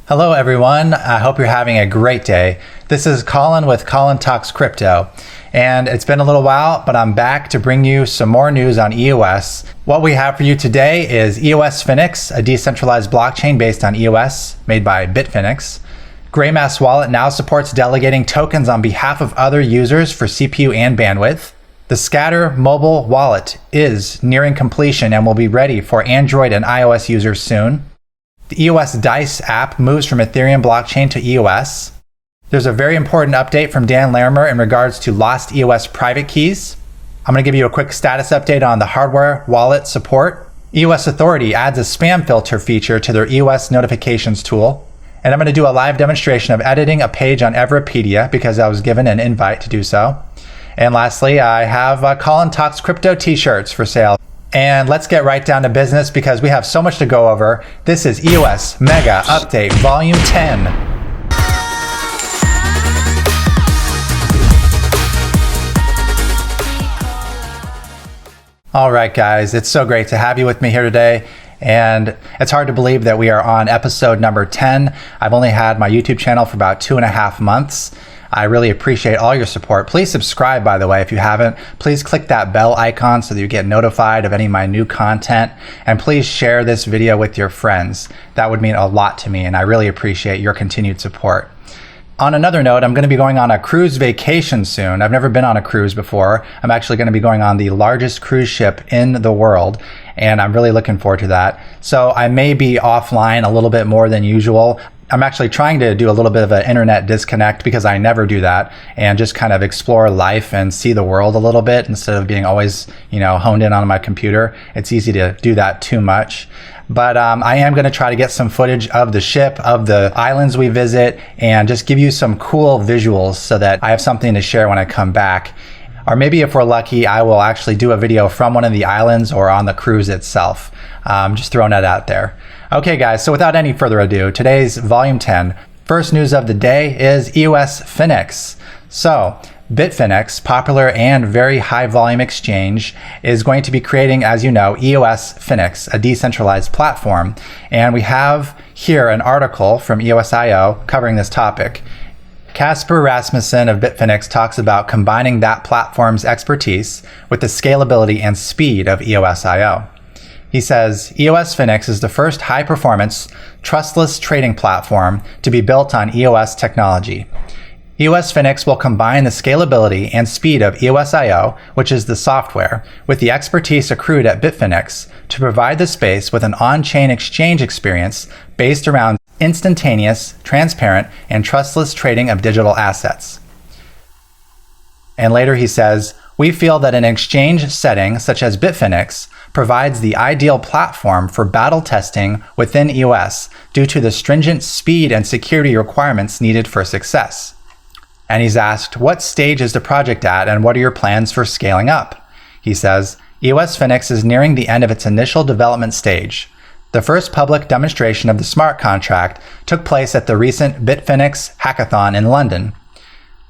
Hello everyone, I hope you're having a great day. This is Colin with Colin Talks Crypto, and it's been a little while, but I'm back to bring you some more news on EOS. What we have for you today is EOS Phenix, a decentralized blockchain based on EOS, made by Bitfinex. Graymass wallet now supports delegating tokens on behalf of other users for CPU and bandwidth. The Scatter mobile wallet is nearing completion and will be ready for Android and iOS users soon. The EOS Dice app moves from Ethereum blockchain to EOS. There's a very important update from Dan Larimer in regards to lost EOS private keys. I'm going to give you a quick status update on the hardware wallet support. EOS Authority adds a spam filter feature to their EOS notifications tool. And I'm going to do a live demonstration of editing a page on Everipedia because I was given an invite to do so. And lastly, I have Colin Talks Crypto t-shirts for sale. And let's get right down to business because we have so much to go over. This is EOS Mega Update Volume 10. All right, guys, it's so great to have you with me here today. And it's hard to believe that we are on episode number 10. I've only had my YouTube channel for about 2.5 months. I really appreciate all your support. Please subscribe, by the way, if you haven't. Please click that bell icon so that you get notified of any of my new content. And please share this video with your friends. That would mean a lot to me, and I really appreciate your continued support. On another note, I'm going to be going on a cruise vacation soon. I've never been on a cruise before. I'm actually going to be going on the largest cruise ship in the world, and I'm really looking forward to that. So I may be offline a little bit more than usual. I'm actually trying to do a little bit of an internet disconnect because I never do that, and just kind of explore life and see the world a little bit instead of being always, honed in on my computer. It's easy to do that too much. But I am going to try to get some footage of the ship, of the islands we visit, and just give you some cool visuals so that I have something to share when I come back. Or maybe if we're lucky, I will actually do a video from one of the islands or on the cruise itself. Just throwing that out there. Okay, guys, so without any further ado, today's Volume 10. First news of the day is EOS Phenix. So, Bitfinex, popular and very high volume exchange, is going to be creating, as you know, EOS Phenix, a decentralized platform. And we have here an article from EOS.io covering this topic. Casper Rasmussen of Bitfinex talks about combining that platform's expertise with the scalability and speed of EOS.io. He says, EOS Phenix is the first high-performance, trustless trading platform to be built on EOS technology. EOS Phenix will combine the scalability and speed of EOS.io, which is the software, with the expertise accrued at Bitfinex to provide the space with an on-chain exchange experience based around instantaneous, transparent, and trustless trading of digital assets. And later he says, we feel that an exchange setting such as Bitfinex provides the ideal platform for battle testing within EOS due to the stringent speed and security requirements needed for success. And he's asked, what stage is the project at and what are your plans for scaling up? He says, EOS Phenix is nearing the end of its initial development stage. The first public demonstration of the smart contract took place at the recent Bitfinex hackathon in London.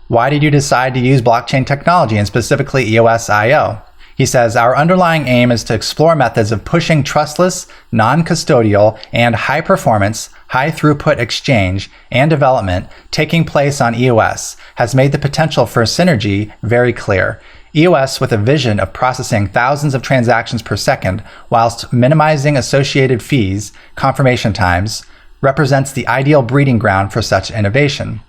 Why did you decide to use blockchain technology and specifically EOS.io? He says, our underlying aim is to explore methods of pushing trustless, non-custodial, and high-performance, high-throughput exchange and development taking place on EOS has made the potential for synergy very clear. EOS, with a vision of processing thousands of transactions per second whilst minimizing associated fees, confirmation times, represents the ideal breeding ground for such innovation.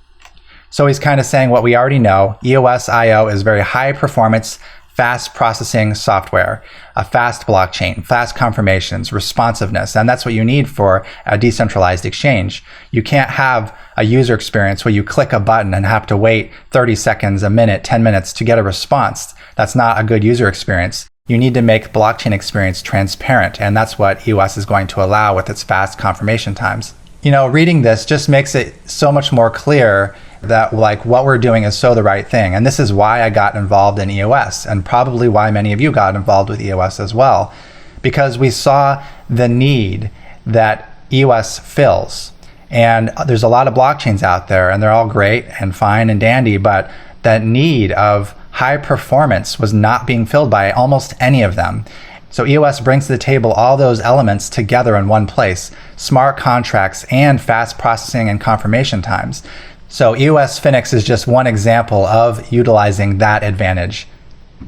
So he's kind of saying what we already know. EOS.io is very high performance, fast processing software, a fast blockchain, fast confirmations, responsiveness, and that's what you need for a decentralized exchange. You can't have a user experience where you click a button and have to wait 30 seconds, a minute, 10 minutes to get a response. That's not a good user experience. You need to make blockchain experience transparent, and that's what EOS is going to allow with its fast confirmation times. Reading this just makes it so much more clear that what we're doing is so the right thing. And this is why I got involved in EOS, and probably why many of you got involved with EOS as well, because we saw the need that EOS fills. And there's a lot of blockchains out there, and they're all great and fine and dandy, but that need of high performance was not being filled by almost any of them. So EOS brings to the table all those elements together in one place, smart contracts and fast processing and confirmation times. So EOS Phenix is just one example of utilizing that advantage.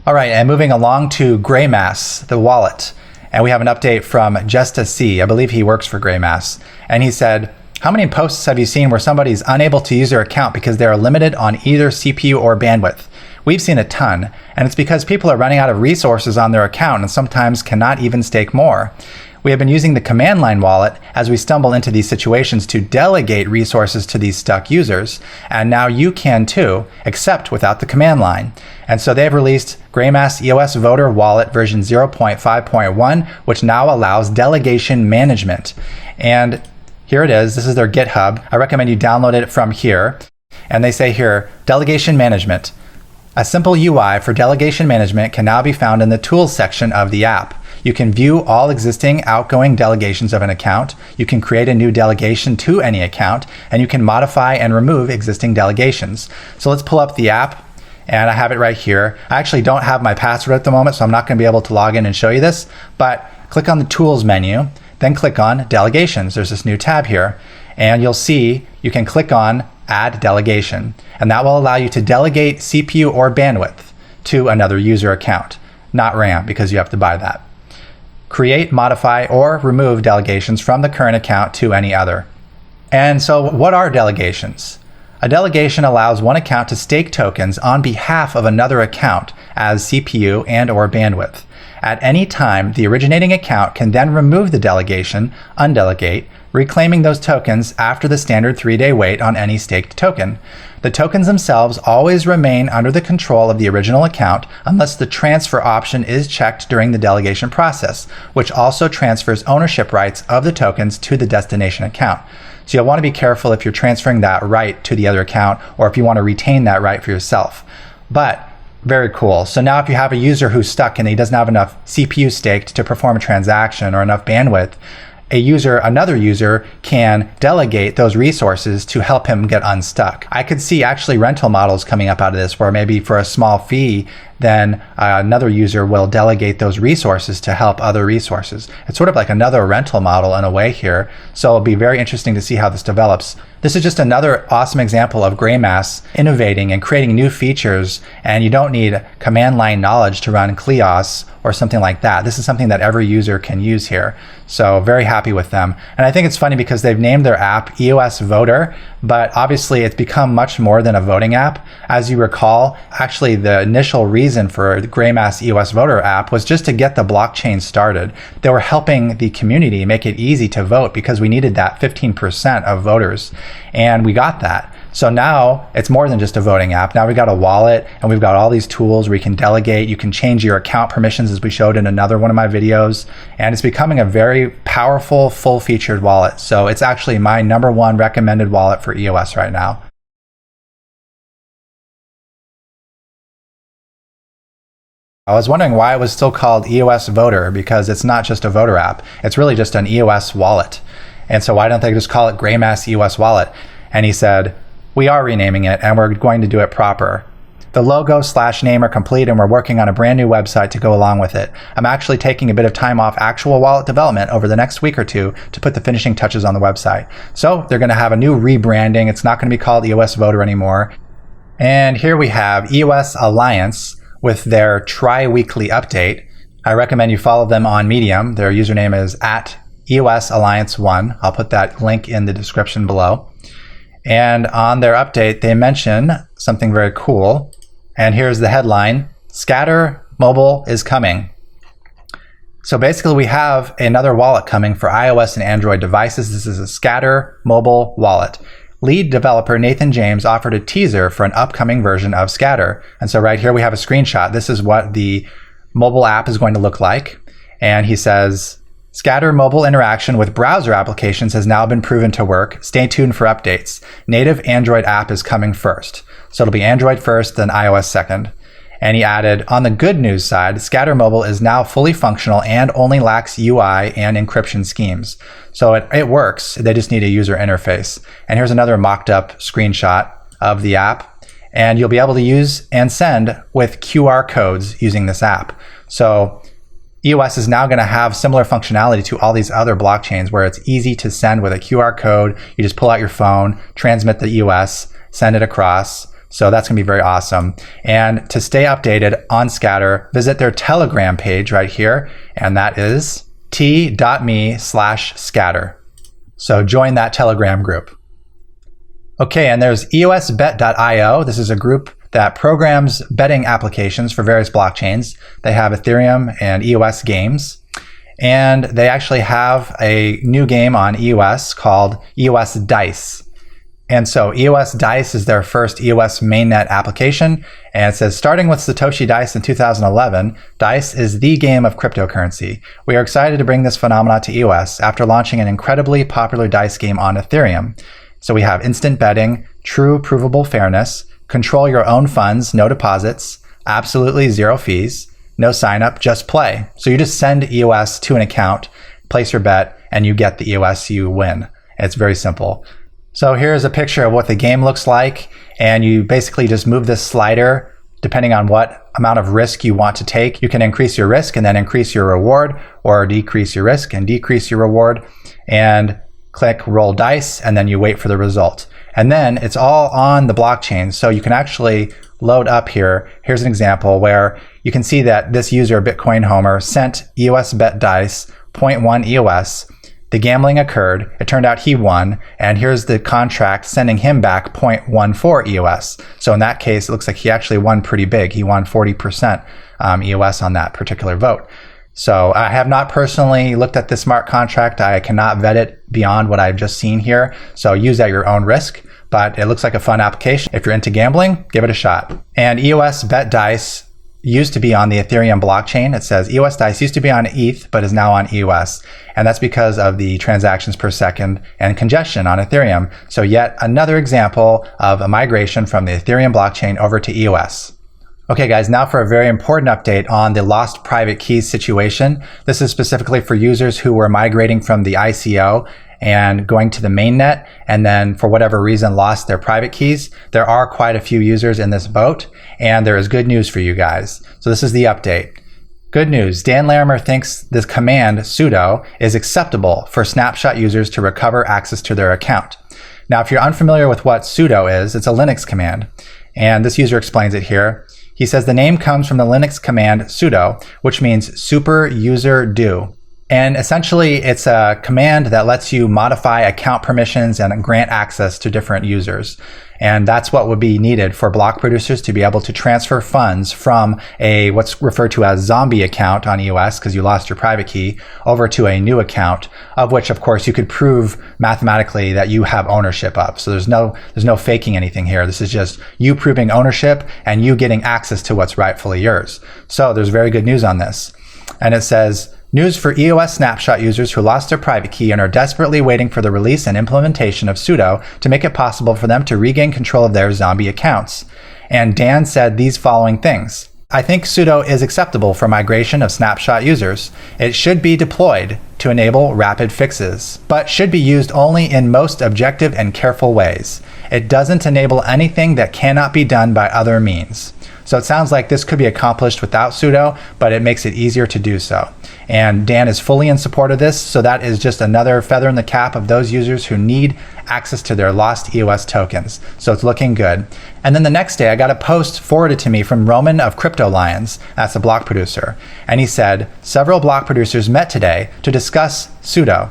All right, and moving along to Graymass, the wallet. And we have an update from Just a C. I believe he works for Graymass. And he said, how many posts have you seen where somebody's unable to use their account because they are limited on either CPU or bandwidth? We've seen a ton, and it's because people are running out of resources on their account and sometimes cannot even stake more. We have been using the command line wallet as we stumble into these situations to delegate resources to these stuck users, and now you can too, except without the command line. And so they've released Graymass EOS Voter Wallet version 0.5.1, which now allows delegation management. And here it is. This is their GitHub. I recommend you download it from here. And they say here, delegation management. A simple UI for delegation management can now be found in the Tools section of the app. You can view all existing outgoing delegations of an account, you can create a new delegation to any account, and you can modify and remove existing delegations. So let's pull up the app, and I have it right here. I actually don't have my password at the moment, so I'm not going to be able to log in and show you this, but click on the Tools menu, then click on Delegations. There's this new tab here, and you'll see you can click on Add Delegation, and that will allow you to delegate CPU or bandwidth to another user account, not RAM, because you have to buy that. Create, modify, or remove delegations from the current account to any other. And so what are delegations? A delegation allows one account to stake tokens on behalf of another account as CPU and or bandwidth. At any time, the originating account can then remove the delegation, undelegate, reclaiming those tokens after the standard 3-day wait on any staked token. The tokens themselves always remain under the control of the original account unless the transfer option is checked during the delegation process, which also transfers ownership rights of the tokens to the destination account. So you'll want to be careful if you're transferring that right to the other account or if you want to retain that right for yourself. But very cool. So now if you have a user who's stuck and he doesn't have enough CPU staked to perform a transaction or enough bandwidth, another user can delegate those resources to help him get unstuck. I could see actually rental models coming up out of this where maybe for a small fee, then another user will delegate those resources to help other resources. It's sort of like another rental model in a way here. So it'll be very interesting to see how this develops. This is just another awesome example of Graymass innovating and creating new features, and you don't need command line knowledge to run Curieos or something like that. This is something that every user can use here. So very happy with them. And I think it's funny because they've named their app EOS Voter, but obviously it's become much more than a voting app. As you recall, actually the initial reason for the Graymass EOS Voter app was just to get the blockchain started. They were helping the community make it easy to vote because we needed that 15% of voters, and we got that. So now it's more than just a voting app. Now we've got a wallet and we've got all these tools where you can delegate, you can change your account permissions as we showed in another one of my videos, and it's becoming a very powerful, full-featured wallet. So it's actually my #1 recommended wallet for EOS right now. I was wondering why it was still called EOS Voter, because it's not just a voter app. It's really just an EOS wallet. And so why don't they just call it Graymass EOS Wallet? And he said, we are renaming it and we're going to do it proper. The logo/name are complete and we're working on a brand new website to go along with it. I'm actually taking a bit of time off actual wallet development over the next week or two to put the finishing touches on the website. So they're going to have a new rebranding. It's not going to be called EOS Voter anymore. And here we have EOS Alliance with their tri-weekly update. I recommend you follow them on Medium. Their username is @EOS Alliance 1. I'll put that link in the description below. And on their update, they mention something very cool. And here's the headline: Scatter Mobile is coming. So basically we have another wallet coming for iOS and Android devices. This is a Scatter Mobile wallet. Lead developer Nathan James offered a teaser for an upcoming version of Scatter. And so right here we have a screenshot. This is what the mobile app is going to look like. And he says, Scatter mobile interaction with browser applications has now been proven to work. Stay tuned for updates. Native Android app is coming first. So it'll be Android first, then iOS second. And he added, on the good news side, Scatter Mobile is now fully functional and only lacks UI and encryption schemes. So it works. They just need a user interface. And here's another mocked up screenshot of the app. And you'll be able to use and send with QR codes using this app. So EOS is now going to have similar functionality to all these other blockchains where it's easy to send with a QR code. You just pull out your phone, transmit the EOS, send it across. So that's going to be very awesome. And to stay updated on Scatter, visit their Telegram page right here. And that is t.me/scatter. So join that Telegram group. Okay, and there's EOSbet.io. This is a group that programs betting applications for various blockchains. They have Ethereum and EOS games. And they actually have a new game on EOS called EOS Dice. And so EOS Dice is their first EOS mainnet application. And it says, starting with Satoshi Dice in 2011, Dice is the game of cryptocurrency. We are excited to bring this phenomenon to EOS after launching an incredibly popular dice game on Ethereum. So we have instant betting, true provable fairness, control your own funds, no deposits, absolutely zero fees, no sign up, just play. So you just send EOS to an account, place your bet, and you get the EOS you win. It's very simple. So here's a picture of what the game looks like, and you basically just move this slider depending on what amount of risk you want to take. You can increase your risk and then increase your reward, or decrease your risk and decrease your reward, and click roll dice, and then you wait for the result. And then it's all on the blockchain, so you can actually load up here. Here's an example where you can see that this user, Bitcoin Homer, sent EOS bet dice 0.1 EOS. The gambling occurred, it turned out he won, and here's the contract sending him back 0.14 EOS. So in that case, it looks like he actually won pretty big. He won 40% EOS on that particular vote. So I have not personally looked at this smart contract. I cannot vet it beyond what I've just seen here. So use at your own risk, but it looks like a fun application. If you're into gambling, give it a shot. And EOS bet dice used to be on the Ethereum blockchain. It says EOS Dice used to be on ETH, but is now on EOS. And that's because of the transactions per second and congestion on Ethereum. So yet another example of a migration from the Ethereum blockchain over to EOS. Okay guys, now for a very important update on the lost private keys situation. This is specifically for users who were migrating from the ICO and going to the mainnet, and then for whatever reason lost their private keys. There are quite a few users in this boat, and there is good news for you guys. So this is the update. Good news, Dan Larimer thinks this command sudo is acceptable for snapshot users to recover access to their account. Now, if you're unfamiliar with what sudo is, it's a Linux command, and this user explains it here. He says the name comes from the Linux command sudo, which means super user do. And essentially, it's a command that lets you modify account permissions and grant access to different users. And that's what would be needed for block producers to be able to transfer funds from a what's referred to as zombie account on EOS, because you lost your private key, over to a new account, of which, of course, you could prove mathematically that you have ownership of. So there's no faking anything here. This is just you proving ownership and you getting access to what's rightfully yours. So there's very good news on this. And it says, news for EOS snapshot users who lost their private key and are desperately waiting for the release and implementation of sudo to make it possible for them to regain control of their zombie accounts. And Dan said these following things. I think sudo is acceptable for migration of snapshot users. It should be deployed to enable rapid fixes, but should be used only in most objective and careful ways. It doesn't enable anything that cannot be done by other means. So it sounds like this could be accomplished without sudo, but it makes it easier to do so. And Dan is fully in support of this, so that is just another feather in the cap of those users who need access to their lost EOS tokens. So it's looking good. And then the next day, I got a post forwarded to me from Roman of Crypto Lions, that's a block producer. And he said, several block producers met today to discuss sudo.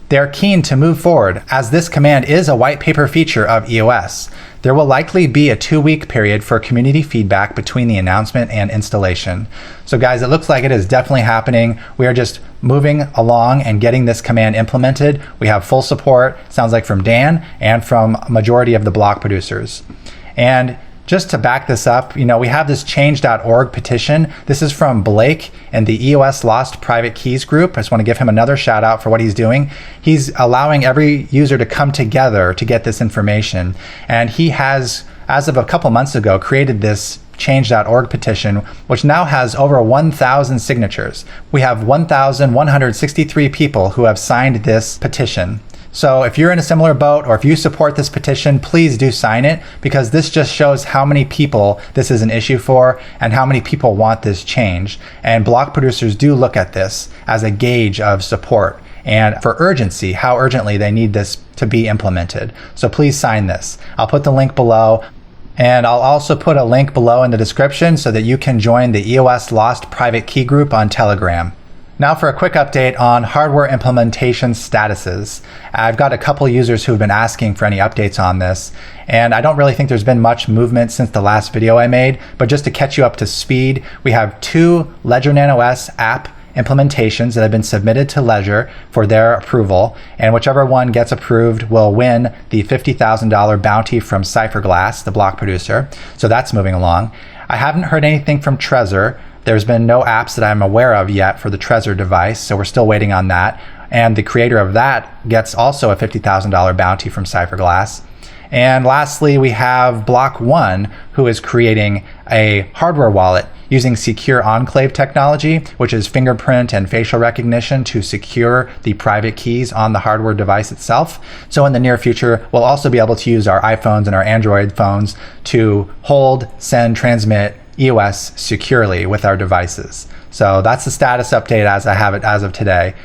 They're keen to move forward, as this command is a white paper feature of EOS. There will likely be a 2-week period for community feedback between the announcement and installation. So guys, it looks like it is definitely happening. We are just moving along and getting this command implemented. We have full support, sounds like from Dan and from a majority of the block producers. And just to back this up, we have this change.org petition. This is from Blake and the EOS Lost Private Keys group. I just want to give him another shout out for what he's doing. He's allowing every user to come together to get this information. And he has, as of a couple months ago, created this change.org petition, which now has over 1,000 signatures. We have 1,163 people who have signed this petition. So if you're in a similar boat or if you support this petition, please do sign it, because this just shows how many people this is an issue for and how many people want this change. And block producers do look at this as a gauge of support and for urgency, how urgently they need this to be implemented. So please sign this. I'll put the link below. And I'll also put a link below in the description so that you can join the EOS Lost private key group on Telegram. Now for a quick update on hardware implementation statuses. I've got a couple users who've been asking for any updates on this, and I don't really think there's been much movement since the last video I made, but just to catch you up to speed, we have 2 Ledger Nano S app implementations that have been submitted to Ledger for their approval, and whichever one gets approved will win the $50,000 bounty from Cypherglass, the block producer. So that's moving along. I haven't heard anything from Trezor. There's been no apps that I'm aware of yet for the Trezor device, so we're still waiting on that. And the creator of that gets also a $50,000 bounty from Cypherglass. And lastly, we have block.one, who is creating a hardware wallet using secure enclave technology, which is fingerprint and facial recognition to secure the private keys on the hardware device itself. So in the near future, we'll also be able to use our iPhones and our Android phones to hold, send, transmit EOS securely with our devices. So that's the status update as I have it as of today.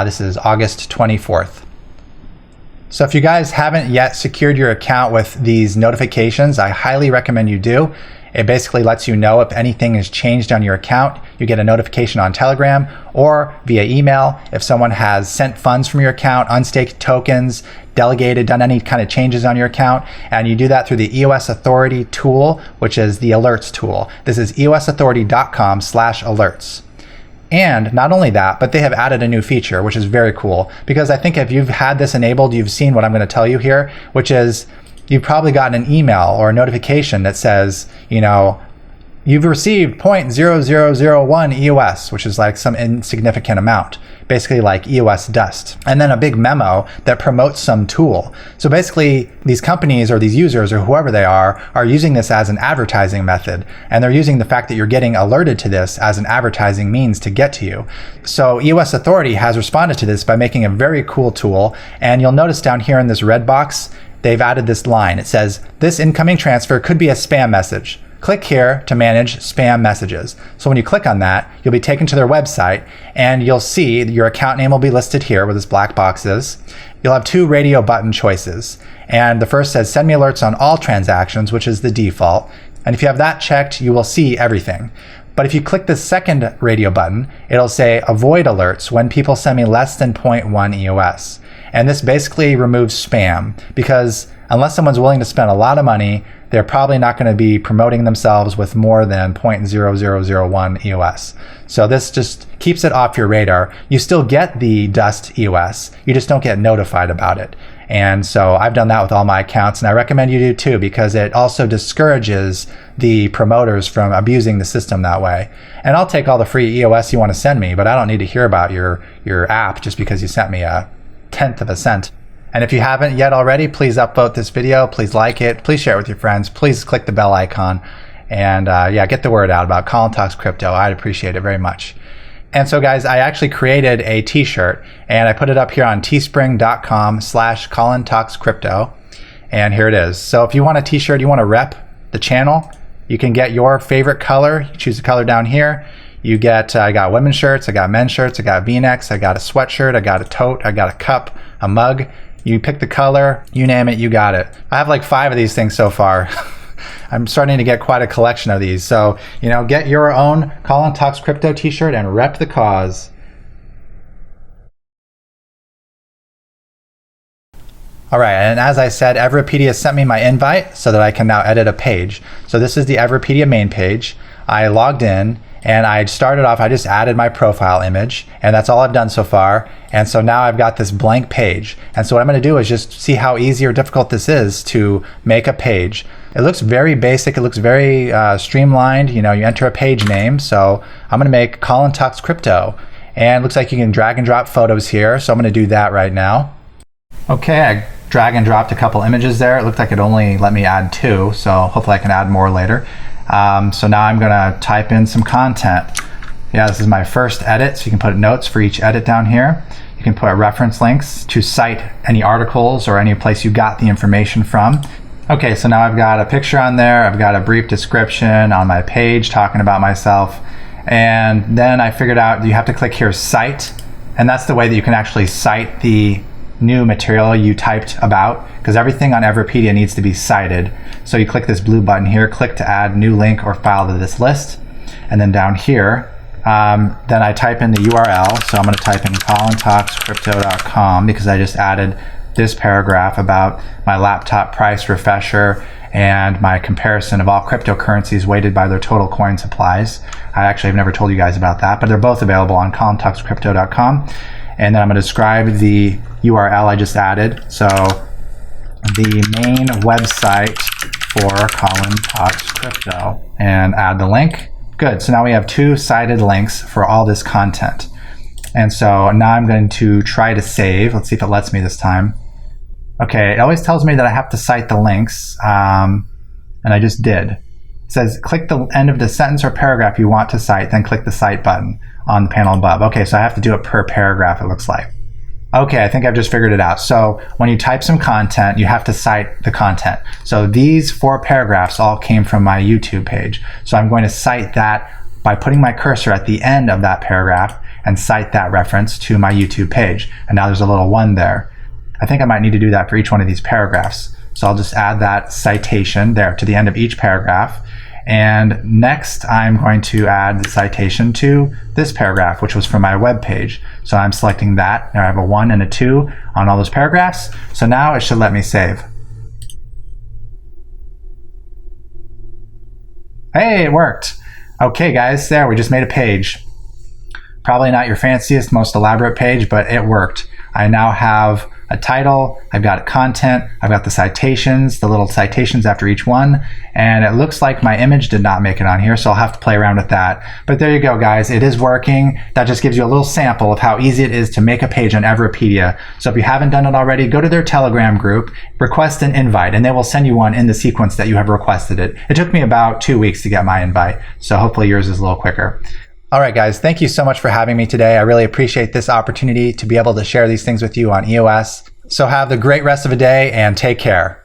This is August 24th. So if you guys haven't yet secured your account with these notifications, I highly recommend you do. It basically lets you know if anything has changed on your account. You get a notification on Telegram or via email if someone has sent funds from your account, unstaked tokens, delegated, done any kind of changes on your account. And you do that through the EOS Authority tool, which is the alerts tool. This is eosauthority.com/alerts. And not only that, but they have added a new feature, which is very cool, because I think if you've had this enabled, you've seen what I'm going to tell you here, which is you've probably gotten an email or a notification that says, you know, you've received 0.0001 EOS, which is like some insignificant amount, basically like EOS dust, and then a big memo that promotes some tool. So basically these companies or these users or whoever they are using this as an advertising method, and they're using the fact that you're getting alerted to this as an advertising means to get to you. So EOS Authority has responded to this by making a very cool tool, and you'll notice down here in this red box, they've added this line. It says, "This incoming transfer could be a spam message. Click here to manage spam messages." So when you click on that, you'll be taken to their website, and you'll see your account name will be listed here where this black box is. You'll have 2 radio button choices. And the first says send me alerts on all transactions, which is the default. And if you have that checked, you will see everything. But if you click the second radio button, it'll say avoid alerts when people send me less than 0.1 EOS. And this basically removes spam, because unless someone's willing to spend a lot of money, they're probably not going to be promoting themselves with more than 0.0001 EOS. So this just keeps it off your radar. You still get the dust EOS, you just don't get notified about it. And so I've done that with all my accounts, and I recommend you do too, because it also discourages the promoters from abusing the system that way. And I'll take all the free EOS you want to send me, but I don't need to hear about your app just because you sent me a 1/10 of a cent. And if you haven't yet already, please upvote this video, please like it, please share it with your friends, please click the bell icon, and yeah, get the word out about Colin Talks Crypto. I'd appreciate it very much. And so guys, I actually created a t-shirt, and I put it up here on teespring.com/Colin Talks Crypto, and here it is. So if you want a t-shirt, you want to rep the channel, you can get your favorite color. You choose the color down here. You get, I got women's shirts, I got men's shirts, I got V-necks, I got a sweatshirt, I got a tote, I got a cup, a mug. You pick the color, you name it, you got it. I have like 5 of these things so far. I'm starting to get quite a collection of these. So, you know, get your own Colin Talks Crypto t-shirt and rep the cause. All right, and as I said, Everipedia sent me my invite so that I can now edit a page. So this is the Everipedia main page. I logged in, and I started off, I just added my profile image, and that's all I've done so far. And so now I've got this blank page. And so what I'm going to do is just see how easy or difficult this is to make a page. It looks very basic. It looks very streamlined. You know, you enter a page name. So I'm going to make Colin Talks Crypto. And it looks like you can drag and drop photos here. So I'm going to do that right now. Okay, I drag and dropped a couple images there. It looked like it only let me add 2. So hopefully I can add more later. So now I'm going to type in some content. Yeah, this is my first edit, so you can put notes for each edit down here. You can put reference links to cite any articles or any place you got the information from. Okay, so now I've got a picture on there. I've got a brief description on my page talking about myself. And then I figured out you have to click here, cite. And that's the way that you can actually cite the new material you typed about, because everything on Everipedia needs to be cited. So you click this blue button here, click to add new link or file to this list. And then down here, then I type in the URL. So I'm going to type in colintalkscrypto.com because I just added this paragraph about my laptop price refresher and my comparison of all cryptocurrencies weighted by their total coin supplies. I actually have never told you guys about that, but they're both available on colintalkscrypto.com. And then I'm going to describe the URL I just added. So the main website for Colin Talks Crypto, and add the link. Good. So now we have 2 cited links for all this content. And so now I'm going to try to save. Let's see if it lets me this time. Okay, it always tells me that I have to cite the links, and I just did. It says click the end of the sentence or paragraph you want to cite, then click the cite button on the panel above. Okay, so I have to do it per paragraph, it looks like. Okay, I think I've just figured it out. So when you type some content, you have to cite the content. So these 4 paragraphs all came from my YouTube page. So I'm going to cite that by putting my cursor at the end of that paragraph and cite that reference to my YouTube page. And now there's a little 1 there. I think I might need to do that for each one of these paragraphs. So I'll just add that citation there to the end of each paragraph. And next, I'm going to add the citation to this paragraph, which was from my web page. So I'm selecting that. Now I have a 1 and a 2 on all those paragraphs. So now it should let me save. Hey, it worked. Okay, guys, there, we just made a page. Probably not your fanciest, most elaborate page, but it worked. I now have a title, I've got content, I've got the citations, the little citations after each one, and it looks like my image did not make it on here, so I'll have to play around with that. But there you go, guys, it is working. That just gives you a little sample of how easy it is to make a page on Everipedia. So if you haven't done it already, go to their Telegram group, request an invite, and they will send you one in the sequence that you have requested it. It took me about 2 weeks to get my invite, so hopefully yours is a little quicker. All right, guys, thank you so much for having me today. I really appreciate this opportunity to be able to share these things with you on EOS. So have the great rest of the day and take care.